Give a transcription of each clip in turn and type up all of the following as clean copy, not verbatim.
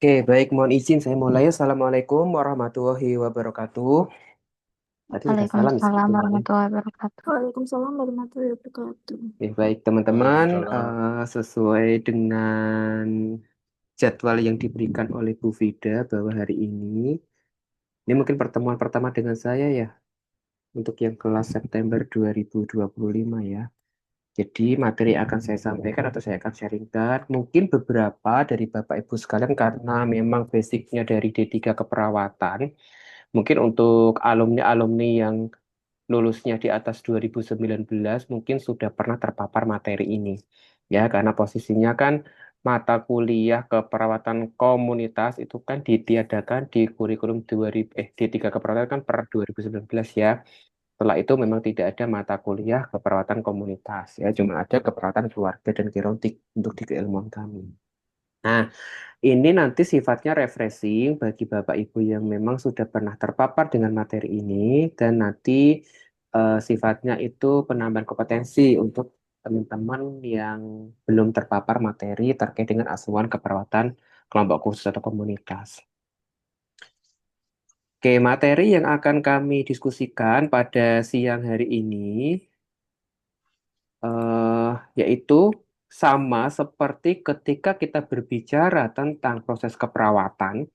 Oke, baik. Mohon izin saya mulai. Assalamualaikum warahmatullahi wabarakatuh. Tadi sudah salam ya Waalaikumsalam sebetulnya. warahmatullahi wabarakatuh. Waalaikumsalam warahmatullahi wabarakatuh. Oke, baik teman-teman. Waalaikumsalam. Sesuai dengan jadwal yang diberikan oleh Bu Vida bahwa hari ini mungkin pertemuan pertama dengan saya ya, untuk yang kelas September 2025 ya. Jadi materi yang akan saya sampaikan atau saya akan sharingkan mungkin beberapa dari Bapak Ibu sekalian karena memang basicnya dari D3 keperawatan. Mungkin untuk alumni-alumni yang lulusnya di atas 2019 mungkin sudah pernah terpapar materi ini. Ya, karena posisinya kan mata kuliah keperawatan komunitas itu kan ditiadakan di kurikulum 2000 D3 keperawatan kan per 2019 ya. Setelah itu memang tidak ada mata kuliah keperawatan komunitas ya, cuma ada keperawatan keluarga dan gerontik untuk di keilmuan kami. Nah, ini nanti sifatnya refreshing bagi Bapak Ibu yang memang sudah pernah terpapar dengan materi ini dan nanti sifatnya itu penambahan kompetensi untuk teman-teman yang belum terpapar materi terkait dengan asuhan keperawatan kelompok khusus atau komunitas. Oke, materi yang akan kami diskusikan pada siang hari ini eh, yaitu sama seperti ketika kita berbicara tentang proses keperawatan,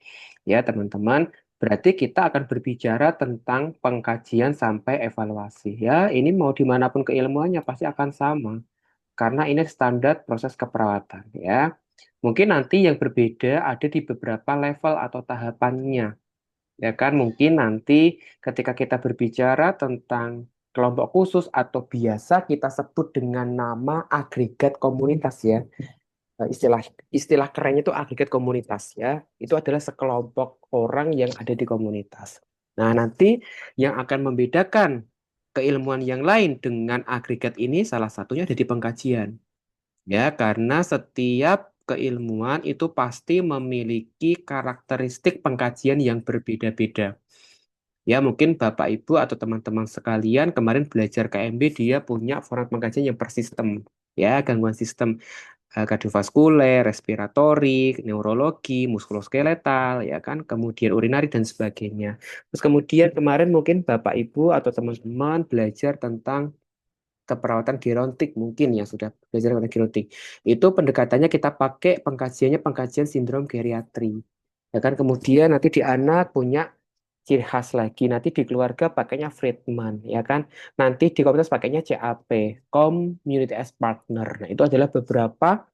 ya teman-teman, berarti kita akan berbicara tentang pengkajian sampai evaluasi. Ya, ini mau dimanapun keilmuannya pasti akan sama, karena ini standar proses keperawatan. Ya, mungkin nanti yang berbeda ada di beberapa level atau tahapannya. Ya kan, mungkin nanti ketika kita berbicara tentang kelompok khusus atau biasa kita sebut dengan nama agregat komunitas ya. Istilah istilah kerennya itu agregat komunitas ya. Itu adalah sekelompok orang yang ada di komunitas. Nah, nanti yang akan membedakan keilmuan yang lain dengan agregat ini salah satunya ada di pengkajian. Ya, karena setiap keilmuan itu pasti memiliki karakteristik pengkajian yang berbeda-beda. Ya, mungkin Bapak Ibu atau teman-teman sekalian kemarin belajar KMB dia punya format pengkajian yang persistem. Ya, gangguan sistem kardiovaskuler, respiratorik, neurologi, muskuloskeletal, ya kan, kemudian urinari dan sebagainya. Terus kemudian kemarin mungkin Bapak Ibu atau teman-teman belajar tentang keperawatan gerontik mungkin ya sudah belajar tentang gerontik. Itu pendekatannya kita pakai pengkajiannya pengkajian sindrom geriatri. Ya kan kemudian nanti di anak punya ciri khas lagi. Nanti di keluarga pakainya Friedman, ya kan? Nanti di komunitas pakainya CAP, Community as Partner. Nah, itu adalah beberapa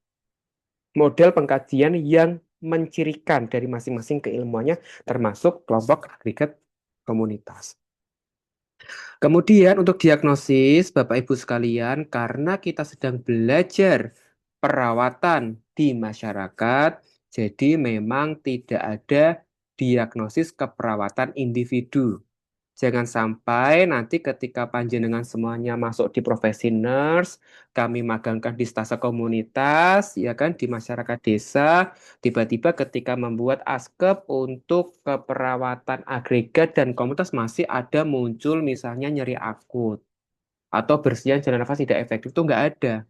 model pengkajian yang mencirikan dari masing-masing keilmuannya, termasuk kelompok agregat komunitas. Kemudian untuk diagnosis, Bapak Ibu sekalian, karena kita sedang belajar perawatan di masyarakat, jadi memang tidak ada diagnosis keperawatan individu. Jangan sampai nanti ketika panjenengan semuanya masuk di profesi nurse, kami magangkan di stase komunitas, ya kan, di masyarakat desa, tiba-tiba ketika membuat askep untuk keperawatan agregat dan komunitas masih ada muncul misalnya nyeri akut atau bersihan jalan nafas tidak efektif itu nggak ada,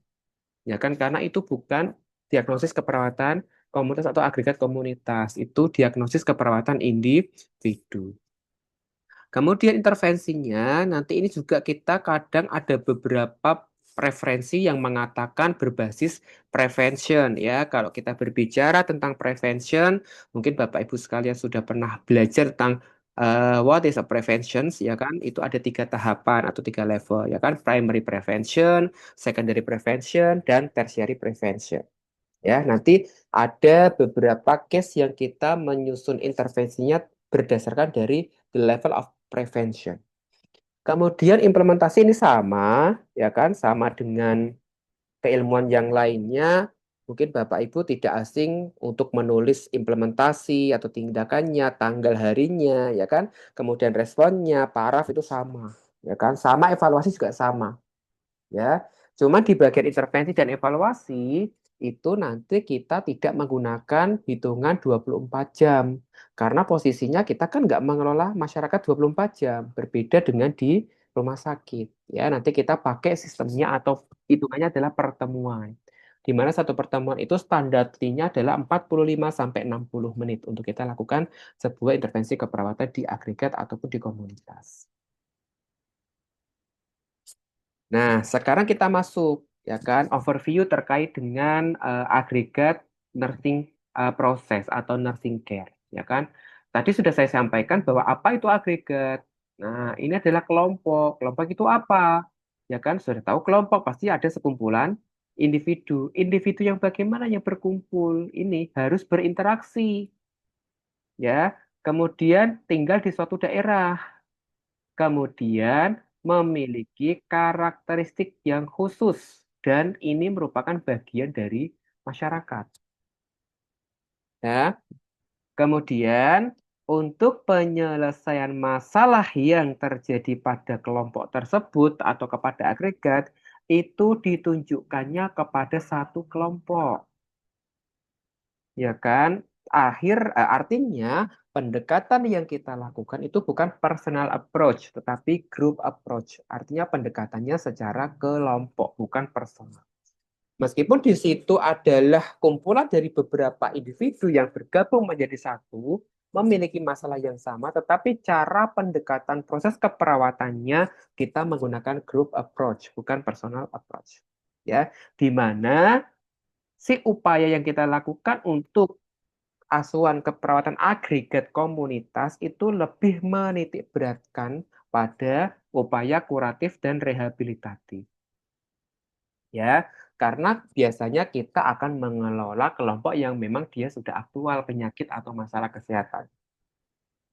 ya kan, karena itu bukan diagnosis keperawatan komunitas atau agregat komunitas, itu diagnosis keperawatan individu. Kemudian intervensinya, nanti ini juga kita kadang ada beberapa preferensi yang mengatakan berbasis prevention ya. Kalau kita berbicara tentang prevention, mungkin Bapak Ibu sekalian sudah pernah belajar tentang what is a prevention ya kan? Itu ada tiga tahapan atau tiga level ya kan? Primary prevention, secondary prevention, dan tertiary prevention. Ya, nanti ada beberapa case yang kita menyusun intervensinya berdasarkan dari the level of prevention. Kemudian implementasi ini sama, ya kan, sama dengan keilmuan yang lainnya. Mungkin Bapak Ibu tidak asing untuk menulis implementasi atau tindakannya, tanggal harinya, ya kan. Kemudian responnya, paraf itu sama, ya kan. Sama evaluasi juga sama ya. Cuma di bagian intervensi dan evaluasi itu nanti kita tidak menggunakan hitungan 24 jam. Karena posisinya kita kan nggak mengelola masyarakat 24 jam. Berbeda dengan di rumah sakit. Ya, nanti kita pakai sistemnya atau hitungannya adalah pertemuan. di mana satu pertemuan itu standarnya adalah 45 sampai 60 menit untuk kita lakukan sebuah intervensi keperawatan di agregat ataupun di komunitas. Nah, sekarang kita masuk ya kan overview terkait dengan agregat nursing proses atau nursing care ya kan. Tadi sudah saya sampaikan bahwa apa itu agregat. Nah, ini adalah kelompok. Kelompok itu apa? Ya kan, sudah tahu kelompok pasti ada sekumpulan individu. Individu yang bagaimana yang berkumpul ini harus berinteraksi ya. Kemudian tinggal di suatu daerah. Kemudian memiliki karakteristik yang khusus dan ini merupakan bagian dari masyarakat. Ya. Kemudian untuk penyelesaian masalah yang terjadi pada kelompok tersebut atau kepada agregat itu ditunjukkannya kepada satu kelompok. Ya kan? Artinya pendekatan yang kita lakukan itu bukan personal approach, tetapi group approach. Artinya pendekatannya secara kelompok, bukan personal. Meskipun di situ adalah kumpulan dari beberapa individu yang bergabung menjadi satu, memiliki masalah yang sama, tetapi cara pendekatan proses keperawatannya kita menggunakan group approach, bukan personal approach. Ya, di mana si upaya yang kita lakukan untuk asuhan keperawatan agregat komunitas itu lebih menitik beratkan pada upaya kuratif dan rehabilitatif. Ya, karena biasanya kita akan mengelola kelompok yang memang dia sudah aktual penyakit atau masalah kesehatan.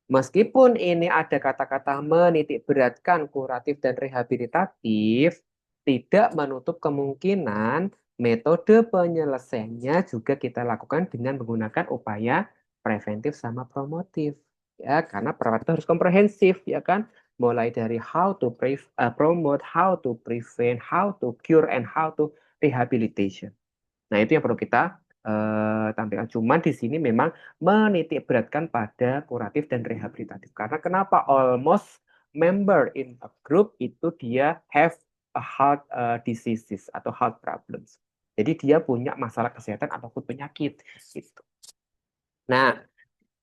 Meskipun ini ada kata-kata menitik beratkan kuratif dan rehabilitatif, tidak menutup kemungkinan metode penyelesaiannya juga kita lakukan dengan menggunakan upaya preventif sama promotif. Ya, karena perawatan harus komprehensif, ya kan? Mulai dari how to promote, how to prevent, how to cure, and how to rehabilitation. Nah, itu yang perlu kita tampilkan. Cuman di sini memang menitik beratkan pada kuratif dan rehabilitatif. Karena kenapa almost member in a group itu dia have a heart diseases atau heart problems. Jadi dia punya masalah kesehatan ataupun penyakit gitu. Nah,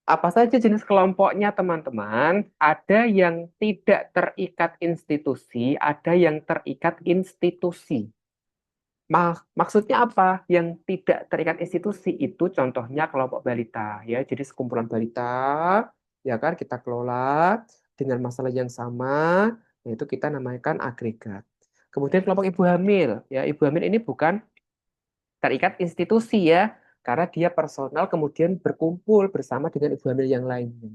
apa saja jenis kelompoknya teman-teman? Ada yang tidak terikat institusi, ada yang terikat institusi. Maksudnya apa? Yang tidak terikat institusi itu contohnya kelompok balita ya. Jadi sekumpulan balita ya kan kita kelola dengan masalah yang sama, yaitu kita namakan agregat. Kemudian kelompok ibu hamil ya. Ibu hamil ini bukan terikat institusi ya, karena dia personal kemudian berkumpul bersama dengan ibu hamil yang lainnya.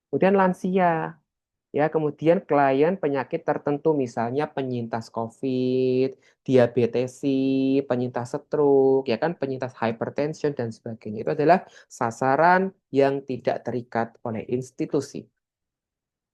Kemudian lansia. Ya, kemudian klien penyakit tertentu misalnya penyintas COVID, diabetesi, penyintas stroke, ya kan, penyintas hypertension dan sebagainya. Itu adalah sasaran yang tidak terikat oleh institusi.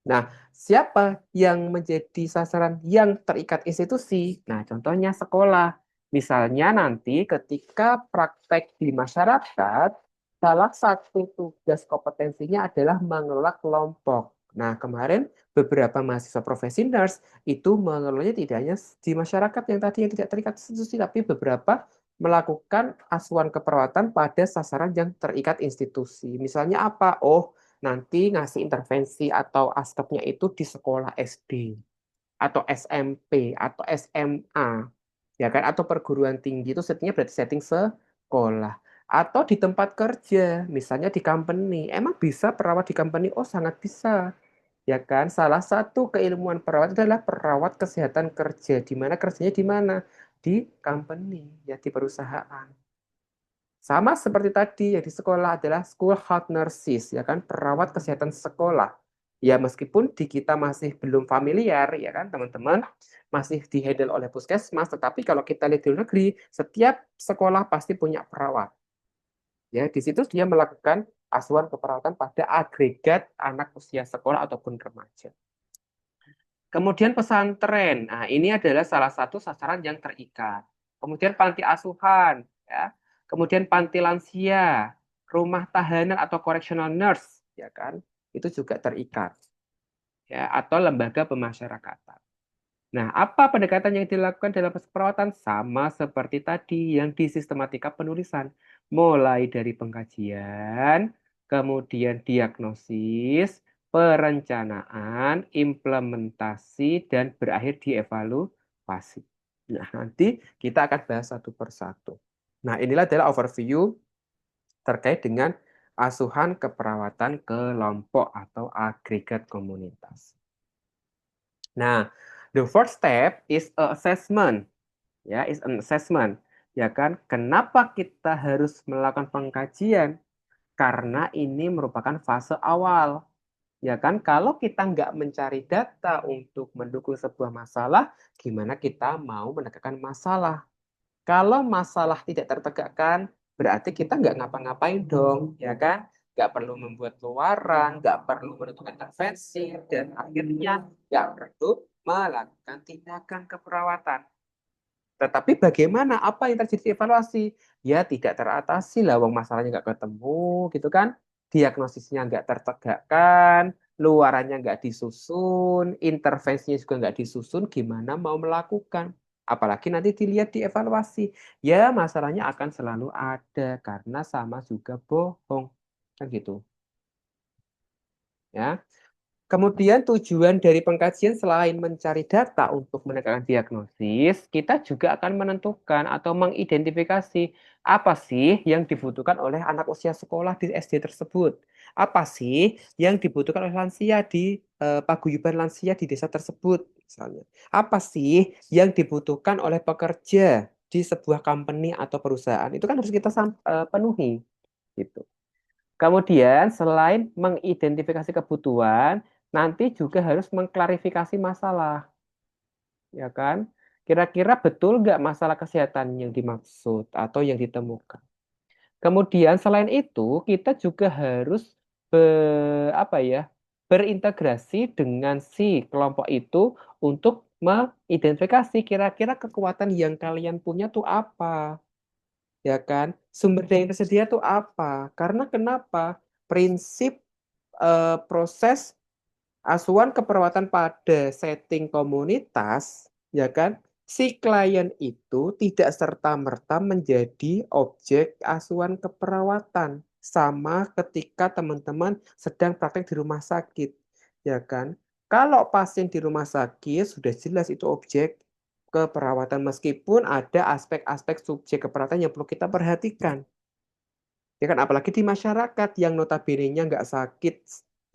Nah, siapa yang menjadi sasaran yang terikat institusi? Nah, contohnya sekolah. Misalnya nanti ketika praktek di masyarakat, salah satu tugas kompetensinya adalah mengelola kelompok. Nah, kemarin beberapa mahasiswa profesi nurse itu mengelolanya tidak hanya di masyarakat yang tadi yang tidak terikat institusi, tapi beberapa melakukan asuhan keperawatan pada sasaran yang terikat institusi. Misalnya apa? Oh, nanti ngasih intervensi atau askepnya itu di sekolah SD atau SMP atau SMA ya kan atau perguruan tinggi itu settingnya berarti setting sekolah atau di tempat kerja misalnya di company emang bisa perawat di company oh sangat bisa ya kan salah satu keilmuan perawat adalah perawat kesehatan kerja di mana kerjanya di mana di company ya di perusahaan. Sama seperti tadi yang di sekolah adalah school health nurses, ya kan, perawat kesehatan sekolah. Ya meskipun di kita masih belum familiar, ya kan teman-teman, masih dihandle oleh puskesmas, tetapi kalau kita lihat di luar negeri, setiap sekolah pasti punya perawat. Ya, di situ dia melakukan asuhan keperawatan pada agregat anak usia sekolah ataupun remaja. Kemudian pesantren. Nah, ini adalah salah satu sasaran yang terikat. Kemudian panti asuhan, ya. Kemudian panti lansia, rumah tahanan atau correctional nurse, ya kan? Itu juga terikat. Ya, atau lembaga pemasyarakatan. Nah, apa pendekatan yang dilakukan dalam perawatan? Sama seperti tadi yang di sistematika penulisan. Mulai dari pengkajian, kemudian diagnosis, perencanaan, implementasi, dan berakhir di evaluasi. Nah, nanti kita akan bahas satu persatu. Nah, inilah adalah overview terkait dengan asuhan keperawatan kelompok atau agregat komunitas. Nah, the first step is assessment, ya, is an assessment, ya kan? Kenapa kita harus melakukan pengkajian? Karena ini merupakan fase awal, ya kan? Kalau kita nggak mencari data untuk mendukung sebuah masalah, gimana kita mau menegakkan masalah? Kalau masalah tidak tertegakkan, berarti kita nggak ngapa-ngapain dong, ya kan? Nggak perlu membuat luaran, nggak perlu menentukan intervensi, dan akhirnya nggak perlu melakukan tindakan keperawatan. Tetapi bagaimana apa yang terjadi di evaluasi? Ya tidak teratasi lah, wong masalahnya nggak ketemu, gitu kan? Diagnosisnya nggak tertegakkan, luarannya nggak disusun, intervensinya juga nggak disusun, gimana mau melakukan? Apalagi nanti dilihat di evaluasi, ya masalahnya akan selalu ada karena sama juga bohong, kan gitu. Ya. Kemudian tujuan dari pengkajian selain mencari data untuk menegakkan diagnosis, kita juga akan menentukan atau mengidentifikasi apa sih yang dibutuhkan oleh anak usia sekolah di SD tersebut. Apa sih yang dibutuhkan oleh lansia di paguyuban lansia di desa tersebut, misalnya. Apa sih yang dibutuhkan oleh pekerja di sebuah company atau perusahaan. Itu kan harus kita penuhi, gitu. Kemudian selain mengidentifikasi kebutuhan, nanti juga harus mengklarifikasi masalah, ya kan? Kira-kira betul nggak masalah kesehatan yang dimaksud atau yang ditemukan? Kemudian selain itu, kita juga harus apa ya, berintegrasi dengan si kelompok itu untuk mengidentifikasi kira-kira kekuatan yang kalian punya tuh apa, ya kan? Sumber daya yang tersedia tuh apa? Karena kenapa? Prinsip proses asuhan keperawatan pada setting komunitas, ya kan? Si klien itu tidak serta-merta menjadi objek asuhan keperawatan. Sama ketika teman-teman sedang praktek di rumah sakit, ya kan? Kalau pasien di rumah sakit sudah jelas itu objek keperawatan meskipun ada aspek-aspek subjek keperawatan yang perlu kita perhatikan. Ya kan, apalagi di masyarakat yang notabene-nya nggak sakit,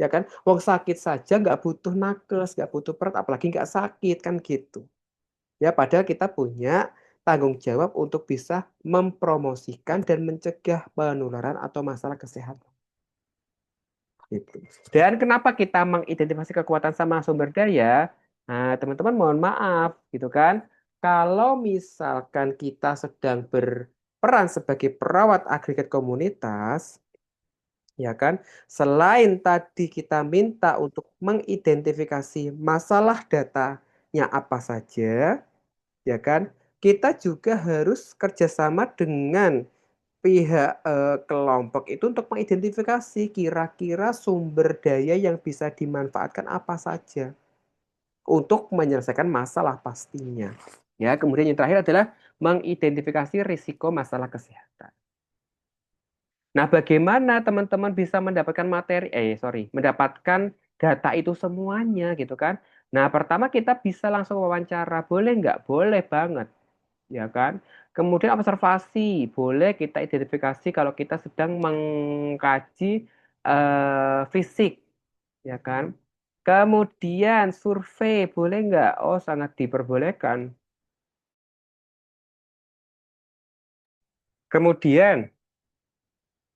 ya kan? Wong sakit saja nggak butuh nakes, nggak butuh perawat, apalagi nggak sakit kan gitu. Ya, padahal kita punya tanggung jawab untuk bisa mempromosikan dan mencegah penularan atau masalah kesehatan. Gitu. Dan kenapa kita mengidentifikasi kekuatan sama sumber daya? Nah, teman-teman mohon maaf, gitu kan? Kalau misalkan kita sedang berperan sebagai perawat agregat komunitas, ya kan? Selain tadi kita minta untuk mengidentifikasi masalah datanya apa saja, ya kan? Kita juga harus kerjasama dengan pihak kelompok itu untuk mengidentifikasi kira-kira sumber daya yang bisa dimanfaatkan apa saja untuk menyelesaikan masalah pastinya. Ya, kemudian yang terakhir adalah mengidentifikasi risiko masalah kesehatan. Nah, bagaimana teman-teman bisa mendapatkan mendapatkan data itu semuanya gitu kan? Nah, pertama kita bisa langsung wawancara, boleh nggak? Boleh banget, ya kan? Kemudian observasi, boleh kita identifikasi kalau kita sedang mengkaji fisik, ya kan? Kemudian survei, boleh nggak? Oh, sangat diperbolehkan. Kemudian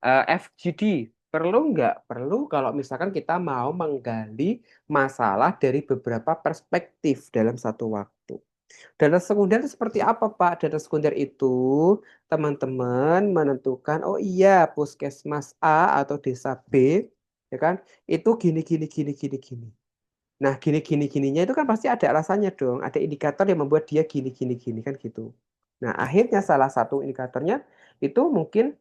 FGD perlu nggak? Perlu kalau misalkan kita mau menggali masalah dari beberapa perspektif dalam satu waktu. Data sekunder itu seperti apa, Pak? Data sekunder itu teman-teman menentukan, oh iya, puskesmas A atau desa B, ya kan? Itu gini, gini, gini, gini, gini. Nah, gini, gini, gininya itu kan pasti ada alasannya dong. Ada indikator yang membuat dia gini, gini, gini, kan gitu. Nah, akhirnya salah satu indikatornya itu mungkin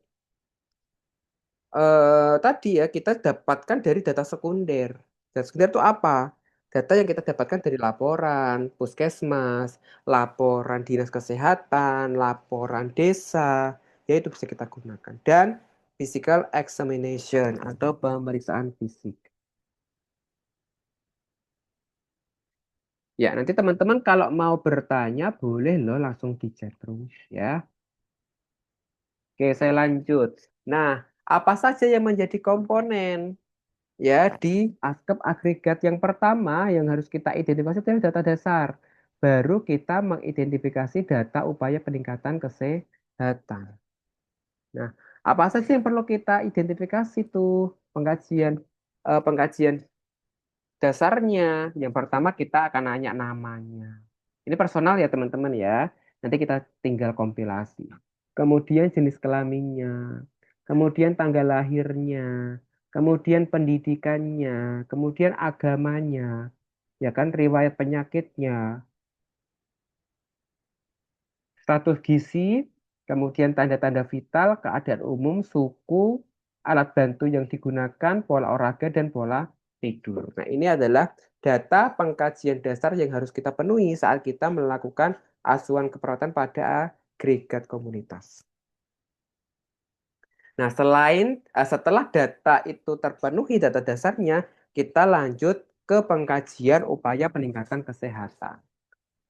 tadi ya kita dapatkan dari data sekunder. Data sekunder itu apa? Data yang kita dapatkan dari laporan puskesmas, laporan dinas kesehatan, laporan desa, ya itu bisa kita gunakan. Dan physical examination atau pemeriksaan fisik. Ya, nanti teman-teman kalau mau bertanya boleh loh langsung di chat terus ya. Oke, saya lanjut. Nah, apa saja yang menjadi komponen ya di aspek agregat yang pertama yang harus kita identifikasi itu adalah data dasar. Baru kita mengidentifikasi data upaya peningkatan kesehatan. Nah, apa saja yang perlu kita identifikasi tuh pengkajian dasarnya. Yang pertama kita akan nanya namanya. Ini personal ya teman-teman ya. Nanti kita tinggal kompilasi. Kemudian jenis kelaminnya, kemudian tanggal lahirnya, kemudian pendidikannya, kemudian agamanya, ya kan riwayat penyakitnya, status gizi, kemudian tanda-tanda vital, keadaan umum, suku, alat bantu yang digunakan, pola olahraga, dan pola tidur. Nah, ini adalah data pengkajian dasar yang harus kita penuhi saat kita melakukan asuhan keperawatan pada agregat komunitas. Nah, setelah data itu terpenuhi data dasarnya, kita lanjut ke pengkajian upaya peningkatan kesehatan.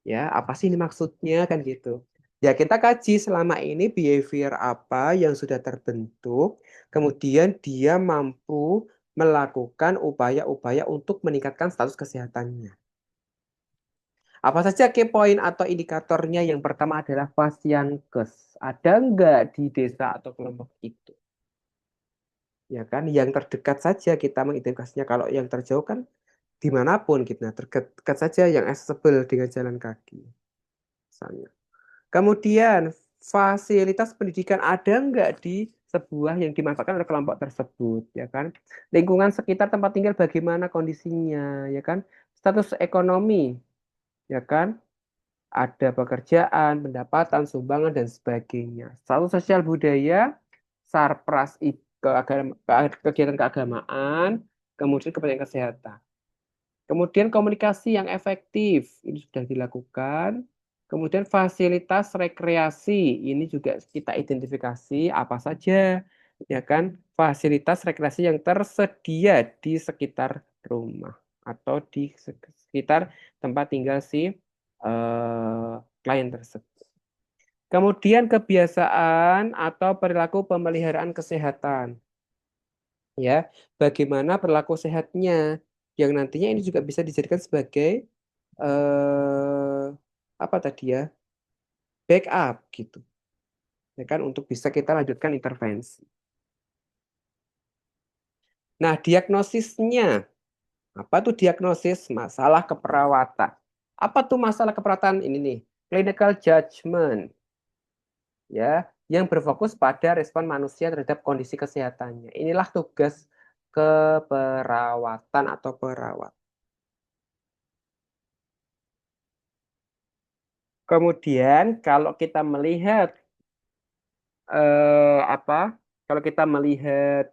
Ya, apa sih ini maksudnya kan gitu. Ya, kita kaji selama ini behavior apa yang sudah terbentuk, kemudian dia mampu melakukan upaya-upaya untuk meningkatkan status kesehatannya. Apa saja key point atau indikatornya? Yang pertama adalah Fasiankes. Ada nggak di desa atau kelompok itu? Ya kan, yang terdekat saja kita mengidentifikasinya. Kalau yang terjauh kan dimanapun gitu. Nah, terdekat saja yang accessible dengan jalan kaki. Misalnya. Kemudian, fasilitas pendidikan ada nggak di sebuah yang dimanfaatkan oleh kelompok tersebut, ya kan? Lingkungan sekitar tempat tinggal bagaimana kondisinya, ya kan? Status ekonomi, ya kan? Ada pekerjaan, pendapatan, sumbangan, dan sebagainya. Status sosial budaya, sarpras, kegiatan keagamaan, kemudian kepentingan kesehatan. Kemudian komunikasi yang efektif, ini sudah dilakukan. Kemudian fasilitas rekreasi, ini juga kita identifikasi apa saja, ya kan? Fasilitas rekreasi yang tersedia di sekitar rumah atau di sekitar tempat tinggal si klien tersebut. Kemudian kebiasaan atau perilaku pemeliharaan kesehatan, ya, bagaimana perilaku sehatnya, yang nantinya ini juga bisa dijadikan sebagai apa tadi ya, backup gitu, ya kan, untuk bisa kita lanjutkan intervensi. Nah, diagnosisnya, apa tuh diagnosis masalah keperawatan? Apa tuh masalah keperawatan ini nih? Clinical judgment, ya, yang berfokus pada respon manusia terhadap kondisi kesehatannya. Inilah tugas keperawatan atau perawat. Kemudian kalau kita melihat apa? Kalau kita melihat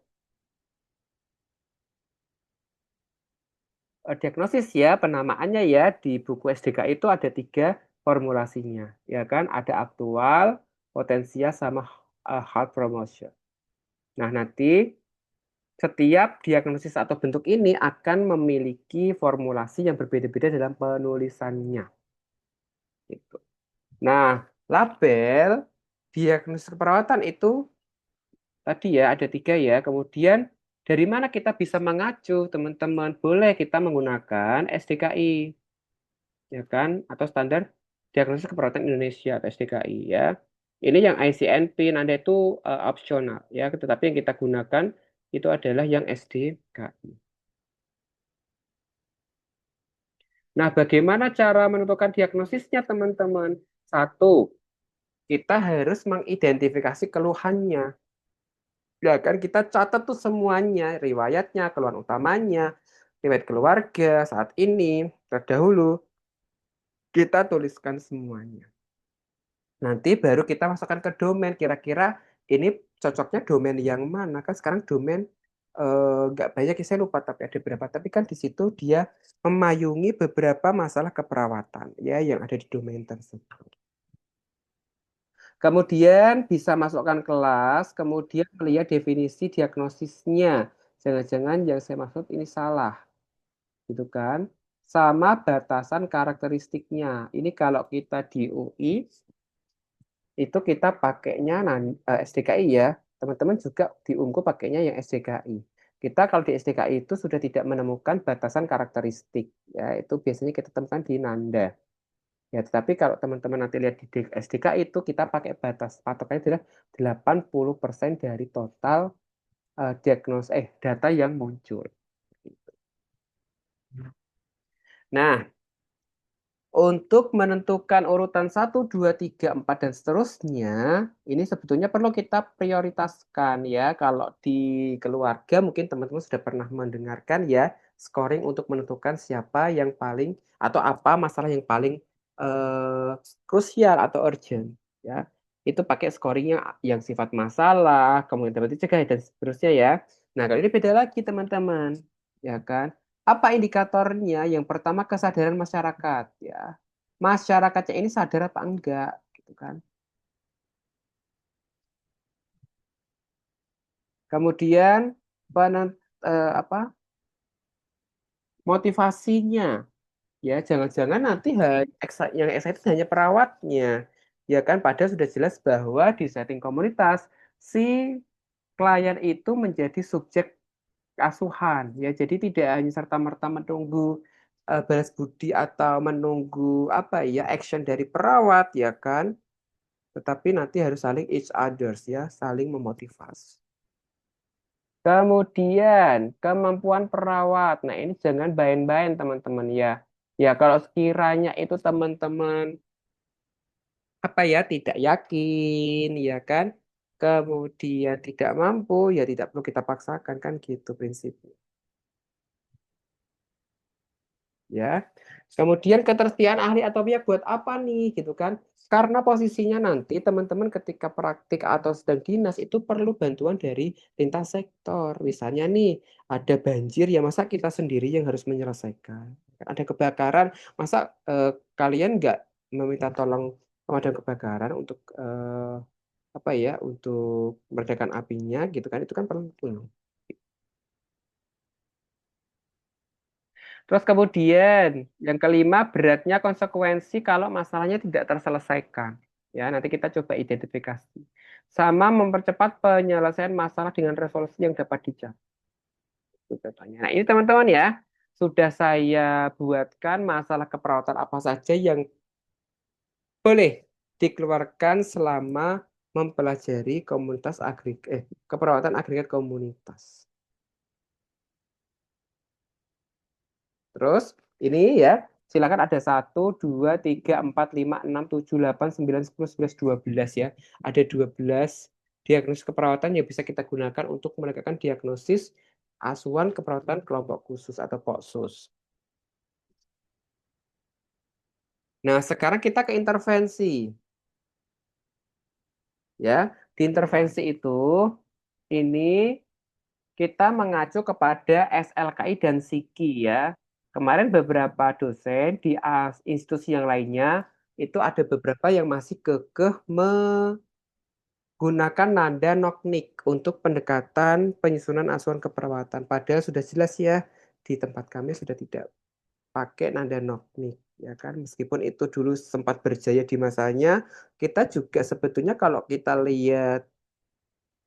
diagnosis ya, penamaannya ya di buku SDK itu ada 3 formulasinya, ya kan? Ada aktual, potensial, sama health promotion. Nah, nanti setiap diagnosis atau bentuk ini akan memiliki formulasi yang berbeda-beda dalam penulisannya. Gitu. Nah, label diagnosis keperawatan itu tadi ya ada 3 ya. Kemudian dari mana kita bisa mengacu teman-teman? Boleh kita menggunakan SDKI, ya kan? Atau standar diagnosis keperawatan Indonesia atau SDKI ya. Ini yang ICNP Anda itu opsional ya, tetapi yang kita gunakan itu adalah yang SDKI. Nah, bagaimana cara menentukan diagnosisnya teman-teman? Satu, kita harus mengidentifikasi keluhannya. Ya kan kita catat tuh semuanya, riwayatnya, keluhan utamanya, riwayat keluarga saat ini, terdahulu, kita tuliskan semuanya. Nanti baru kita masukkan ke domain, kira-kira ini cocoknya domain yang mana? Kan sekarang domain nggak banyak ya, saya lupa tapi ada berapa. Tapi kan di situ dia memayungi beberapa masalah keperawatan ya yang ada di domain tersebut. Kemudian bisa masukkan kelas, kemudian melihat definisi diagnosisnya. Jangan-jangan yang saya maksud ini salah, gitu kan? Sama batasan karakteristiknya. Ini kalau kita di UI itu kita pakainya SDKI ya. Teman-teman juga di Ungu pakainya yang SDKI. Kita kalau di SDKI itu sudah tidak menemukan batasan karakteristik ya. Itu biasanya kita temukan di Nanda. Ya, tetapi kalau teman-teman nanti lihat di SDKI itu kita pakai batas patokannya adalah 80% dari total data yang muncul. Nah, untuk menentukan urutan 1, 2, 3, 4 dan seterusnya, ini sebetulnya perlu kita prioritaskan ya. Kalau di keluarga mungkin teman-teman sudah pernah mendengarkan ya, scoring untuk menentukan siapa yang paling atau apa masalah yang paling eh, krusial atau urgent ya. Itu pakai scoring yang sifat masalah, kemudian dapat dicegah dan seterusnya ya. Nah, kalau ini beda lagi teman-teman, ya kan? Apa indikatornya? Yang pertama kesadaran masyarakat ya. Masyarakatnya ini sadar apa enggak gitu kan. Kemudian apa motivasinya ya jangan-jangan nanti yang excited hanya perawatnya ya kan padahal sudah jelas bahwa di setting komunitas si klien itu menjadi subjek asuhan ya jadi tidak hanya serta-merta menunggu balas budi atau menunggu apa ya action dari perawat ya kan tetapi nanti harus saling each others ya saling memotivasi. Kemudian kemampuan perawat. Nah, ini jangan bain-bain teman-teman ya. Ya, kalau sekiranya itu teman-teman apa ya tidak yakin ya kan. Kemudian tidak mampu ya tidak perlu kita paksakan kan gitu prinsipnya. Ya. Kemudian ketersediaan ahli atau pihak buat apa nih gitu kan? Karena posisinya nanti teman-teman ketika praktik atau sedang dinas itu perlu bantuan dari lintas sektor. Misalnya nih ada banjir ya masa kita sendiri yang harus menyelesaikan. Ada kebakaran, masa kalian nggak meminta tolong pemadam kebakaran untuk apa ya untuk meredakan apinya gitu kan? Itu kan penting. Terus kemudian yang kelima beratnya konsekuensi kalau masalahnya tidak terselesaikan. Ya, nanti kita coba identifikasi. Sama mempercepat penyelesaian masalah dengan resolusi yang dapat dicapai. Itu contohnya. Nah, ini teman-teman ya, sudah saya buatkan masalah keperawatan apa saja yang boleh dikeluarkan selama mempelajari keperawatan agregat komunitas. Terus ini ya, silakan ada 1, 2, 3, 4, 5, 6, 7, 8, 9, 10, 11, 12 ya. Ada 12 diagnosis keperawatan yang bisa kita gunakan untuk menegakkan diagnosis asuhan keperawatan kelompok khusus atau POKSUS. Nah, sekarang kita ke intervensi ya. Di intervensi itu ini kita mengacu kepada SLKI dan SIKI ya. Kemarin beberapa dosen di institusi yang lainnya itu ada beberapa yang masih kekeh menggunakan nada noknik untuk pendekatan penyusunan asuhan keperawatan. Padahal sudah jelas ya di tempat kami sudah tidak pakai nada noknik ya kan meskipun itu dulu sempat berjaya di masanya kita juga sebetulnya kalau kita lihat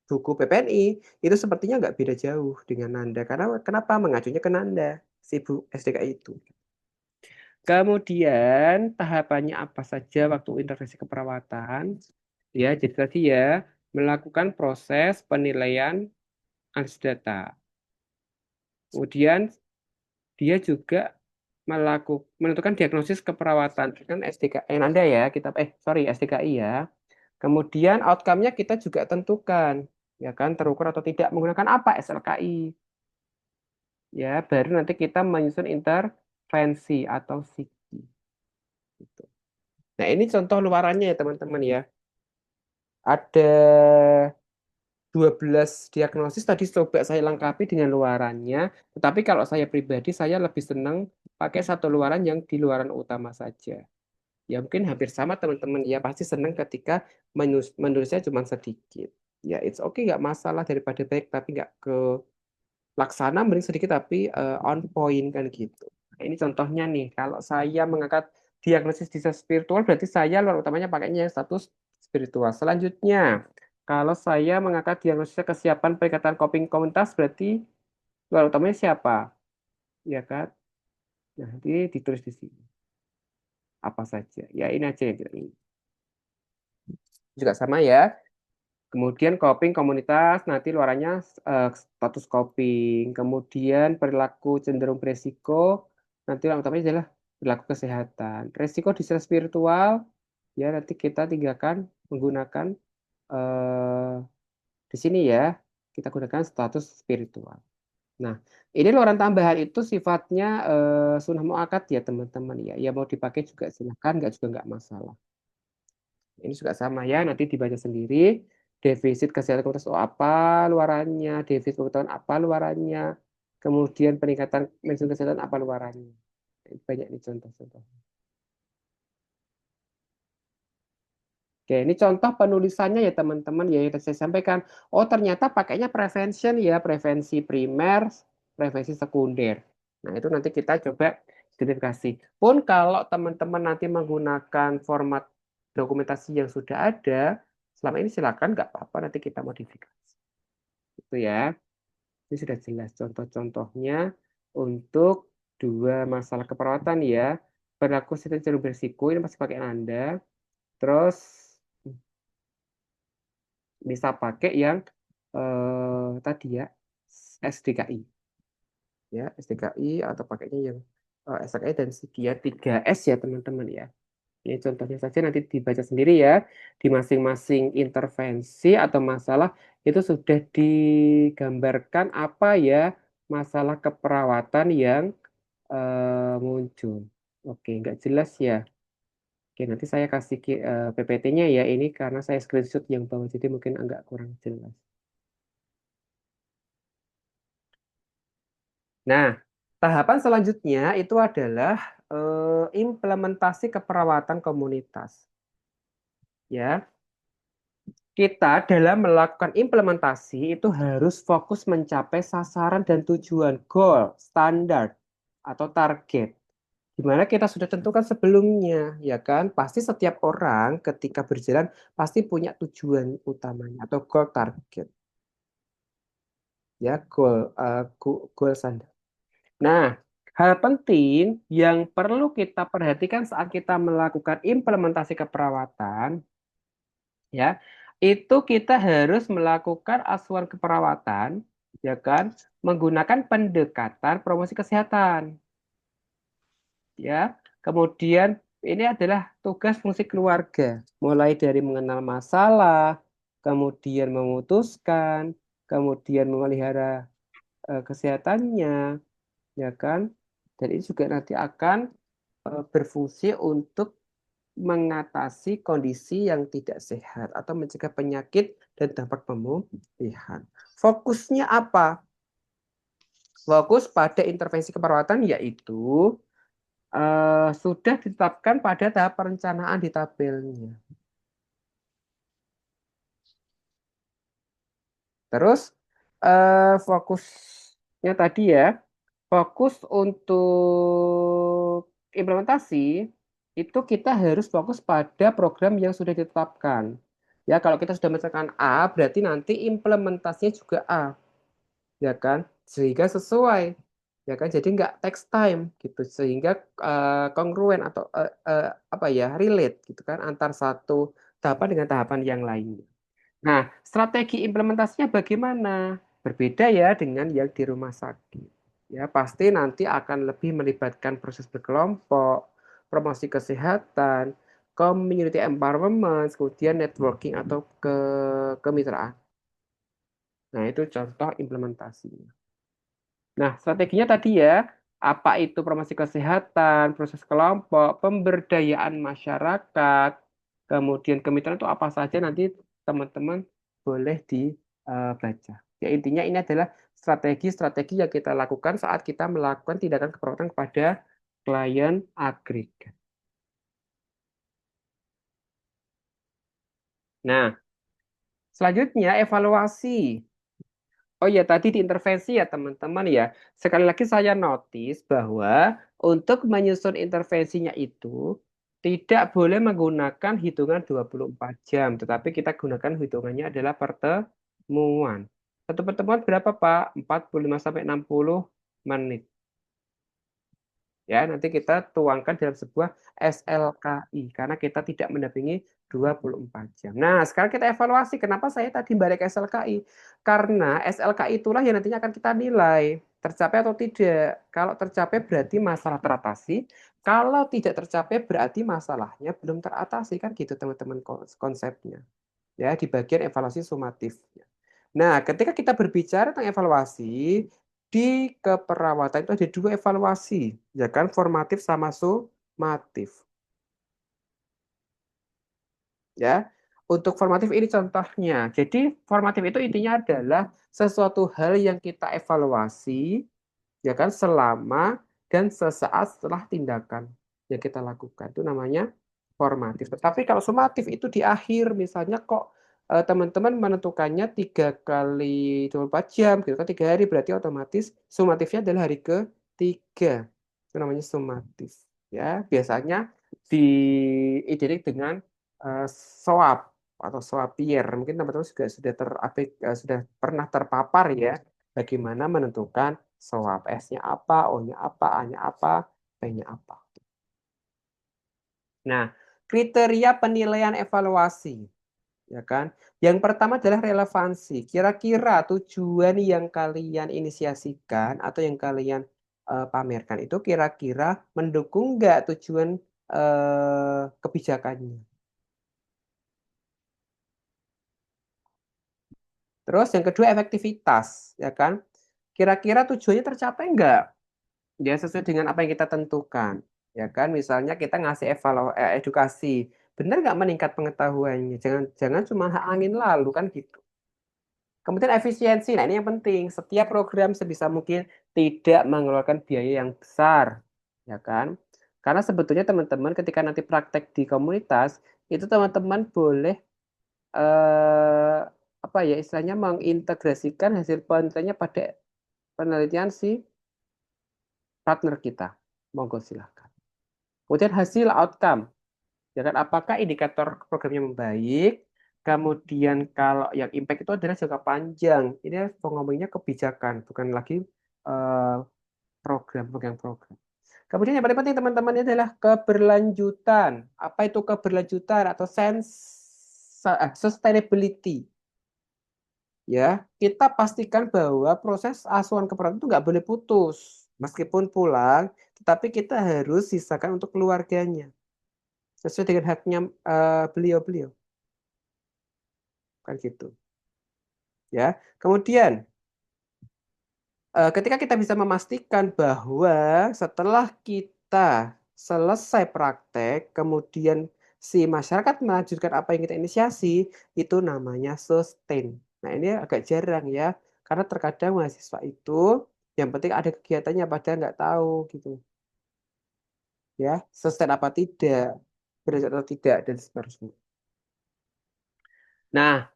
buku PPNI itu sepertinya nggak beda jauh dengan Nanda. Karena kenapa mengacunya ke Nanda si Bu SDK itu. Kemudian tahapannya apa saja waktu intervensi keperawatan? Ya, jadi tadi ya melakukan proses penilaian analisis data. Kemudian dia juga menentukan diagnosis keperawatan kan SDK Nanda ya kita sorry SDKI ya. Kemudian outcome-nya kita juga tentukan ya kan terukur atau tidak menggunakan apa SLKI. Ya, baru nanti kita menyusun intervensi atau SIKI. Gitu. Nah, ini contoh luarannya ya teman-teman ya. Ada 12 diagnosis tadi coba saya lengkapi dengan luarannya. Tetapi kalau saya pribadi, saya lebih senang pakai satu luaran yang di luaran utama saja. Ya mungkin hampir sama teman-teman. Ya pasti senang ketika menulisnya cuma sedikit. Ya it's okay, nggak masalah daripada baik tapi nggak ke laksana mending sedikit tapi on point kan gitu. Nah, ini contohnya nih, kalau saya mengangkat diagnosis distress spiritual berarti saya luar utamanya pakainya yang status spiritual. Selanjutnya, kalau saya mengangkat diagnosis kesiapan peningkatan coping komunitas berarti luar utamanya siapa? Ya kan? Nah, nanti ditulis di sini. Apa saja? Ya ini aja yang ini. Juga sama ya. Kemudian coping komunitas, nanti luarannya status coping. Kemudian perilaku cenderung beresiko, nanti yang utamanya adalah perilaku kesehatan. Resiko distress spiritual, ya nanti kita tinggalkan menggunakan eh, di sini ya, kita gunakan status spiritual. Nah, ini luaran tambahan itu sifatnya sunnah muakkad ya teman-teman ya. Ya mau dipakai juga silahkan, nggak juga nggak masalah. Ini juga sama ya, nanti dibaca sendiri. Defisit kesehatan komunitas oh apa luarannya, defisit pengetahuan apa luarannya, kemudian peningkatan manajemen kesehatan apa luarannya. Banyak nih contoh-contoh. Oke, ini contoh penulisannya ya teman-teman ya yang tadi saya sampaikan. Oh ternyata pakainya prevention ya, prevensi primer, prevensi sekunder. Nah itu nanti kita coba identifikasi. Pun kalau teman-teman nanti menggunakan format dokumentasi yang sudah ada, selama ini silakan nggak apa-apa nanti kita modifikasi. Itu ya. Ini sudah jelas contoh-contohnya untuk dua masalah keperawatan ya. Perilaku sistem cenderung berisiko ini masih pakai Anda. Terus bisa pakai yang tadi ya SDKI ya SDKI atau pakainya yang SDKI dan Sigia 3S ya teman-teman ya. Ini contohnya saja nanti dibaca sendiri ya di masing-masing intervensi atau masalah itu sudah digambarkan apa ya masalah keperawatan yang muncul. Oke, nggak jelas ya. Oke, nanti saya kasih PPT-nya ya ini karena saya screenshot yang bawah jadi mungkin agak kurang jelas. Nah, tahapan selanjutnya itu adalah implementasi keperawatan komunitas. Ya, kita dalam melakukan implementasi itu harus fokus mencapai sasaran dan tujuan goal, standar, atau target. Di mana kita sudah tentukan sebelumnya, ya kan? Pasti setiap orang ketika berjalan pasti punya tujuan utamanya atau goal target, ya goal standar. Nah, hal penting yang perlu kita perhatikan saat kita melakukan implementasi keperawatan, ya, itu kita harus melakukan asuhan keperawatan, ya kan, menggunakan pendekatan promosi kesehatan, ya. Kemudian ini adalah tugas fungsi keluarga, mulai dari mengenal masalah, kemudian memutuskan, kemudian memelihara kesehatannya, ya kan? Dan ini juga nanti akan berfungsi untuk mengatasi kondisi yang tidak sehat atau mencegah penyakit dan dampak pemulihan. Fokusnya apa? Fokus pada intervensi keperawatan yaitu sudah ditetapkan pada tahap perencanaan di tabelnya. Terus fokusnya tadi ya, fokus untuk implementasi itu kita harus fokus pada program yang sudah ditetapkan. Ya, kalau kita sudah menyelesaikan A, berarti nanti implementasinya juga A, ya kan? Sehingga sesuai, ya kan? Jadi nggak text time gitu, sehingga kongruen atau apa ya, relate gitu kan antar satu tahapan dengan tahapan yang lainnya. Nah, strategi implementasinya bagaimana? Berbeda ya dengan yang di rumah sakit. Ya, pasti nanti akan lebih melibatkan proses berkelompok, promosi kesehatan, community empowerment, kemudian networking atau kemitraan. Nah, itu contoh implementasinya. Nah, strateginya tadi ya, apa itu promosi kesehatan, proses kelompok, pemberdayaan masyarakat, kemudian kemitraan itu apa saja nanti teman-teman boleh di baca. Ya, intinya ini adalah strategi-strategi yang kita lakukan saat kita melakukan tindakan keperawatan kepada klien agregat. Nah, selanjutnya evaluasi. Oh ya, tadi di intervensi ya teman-teman ya. Sekali lagi saya notice bahwa untuk menyusun intervensinya itu tidak boleh menggunakan hitungan 24 jam, tetapi kita gunakan hitungannya adalah pertemuan. Satu pertemuan berapa, Pak? 45 sampai 60 menit. Ya, nanti kita tuangkan dalam sebuah SLKI karena kita tidak mendampingi 24 jam. Nah, sekarang kita evaluasi kenapa saya tadi balik SLKI. Karena SLKI itulah yang nantinya akan kita nilai tercapai atau tidak. Kalau tercapai berarti masalah teratasi, kalau tidak tercapai berarti masalahnya belum teratasi, kan gitu teman-teman konsepnya. Ya, di bagian evaluasi sumatifnya. Nah, ketika kita berbicara tentang evaluasi, di keperawatan itu ada dua evaluasi, ya kan, formatif sama sumatif. Ya, untuk formatif ini contohnya. Jadi formatif itu intinya adalah sesuatu hal yang kita evaluasi, ya kan, selama dan sesaat setelah tindakan yang kita lakukan. Itu namanya formatif. Tetapi kalau sumatif itu di akhir, misalnya kok teman-teman menentukannya 3 kali 24 jam, gitu kan, 3 hari, berarti otomatis sumatifnya adalah hari ketiga. Itu namanya sumatif. Ya, biasanya diiringi dengan swab atau swabier. Mungkin teman-teman juga sudah pernah terpapar ya, bagaimana menentukan swab. S-nya apa, O-nya apa, A-nya apa, P-nya apa. Nah, kriteria penilaian evaluasi, ya kan? Yang pertama adalah relevansi. Kira-kira tujuan yang kalian inisiasikan atau yang kalian pamerkan itu kira-kira mendukung nggak tujuan kebijakannya. Terus yang kedua efektivitas, ya kan? Kira-kira tujuannya tercapai nggak? Ya sesuai dengan apa yang kita tentukan, ya kan? Misalnya kita ngasih edukasi, benar nggak meningkat pengetahuannya? Jangan jangan cuma angin lalu kan gitu. Kemudian efisiensi, nah ini yang penting. Setiap program sebisa mungkin tidak mengeluarkan biaya yang besar, ya kan? Karena sebetulnya teman-teman ketika nanti praktek di komunitas, itu teman-teman boleh eh, apa ya istilahnya mengintegrasikan hasil penelitiannya pada penelitian si partner kita. Monggo silahkan. Kemudian hasil outcome, ya kan? Apakah indikator programnya membaik? Kemudian kalau yang impact itu adalah jangka panjang. Ini ngomongnya kebijakan, bukan lagi eh, program. Kemudian yang paling penting teman-teman ini adalah keberlanjutan. Apa itu keberlanjutan atau sustainability? Ya, kita pastikan bahwa proses asuhan keperawatan itu nggak boleh putus. Meskipun pulang, tetapi kita harus sisakan untuk keluarganya. Sesuai dengan haknya beliau-beliau. Kan gitu. Ya. Kemudian, ketika kita bisa memastikan bahwa setelah kita selesai praktek, kemudian si masyarakat melanjutkan apa yang kita inisiasi, itu namanya sustain. Nah, ini agak jarang ya, karena terkadang mahasiswa itu yang penting ada kegiatannya padahal nggak tahu gitu. Ya, sustain apa tidak, berhasil atau tidak, dan seterusnya. Nah,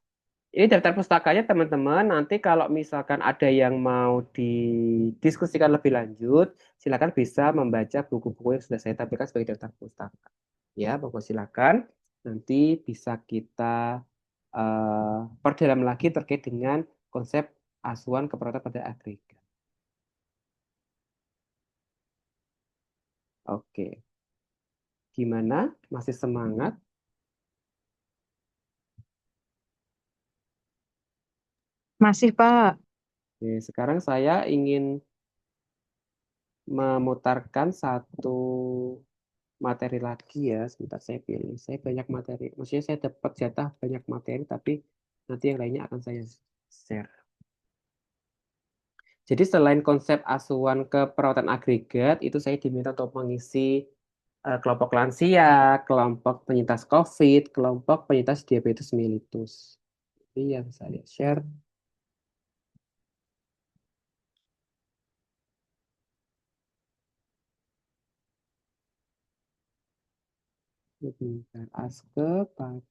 ini daftar pustakanya teman-teman. Nanti kalau misalkan ada yang mau didiskusikan lebih lanjut, silakan bisa membaca buku-buku yang sudah saya tampilkan sebagai daftar pustaka. Ya, Bapak silakan. Nanti bisa kita perdalam lagi terkait dengan konsep asuhan keperawatan pada agregat. Oke, gimana? Masih semangat? Masih, Pak. Oke, sekarang saya ingin memutarkan satu materi lagi ya. Sebentar saya pilih. Saya banyak materi. Maksudnya saya dapat jatah banyak materi, tapi nanti yang lainnya akan saya share. Jadi selain konsep asuhan keperawatan agregat, itu saya diminta untuk mengisi kelompok lansia, kelompok penyintas COVID, kelompok penyintas diabetes mellitus. Jadi yang saya share Sebentar, aske pada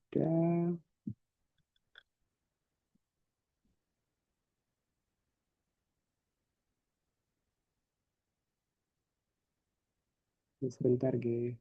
sebentar, Ge.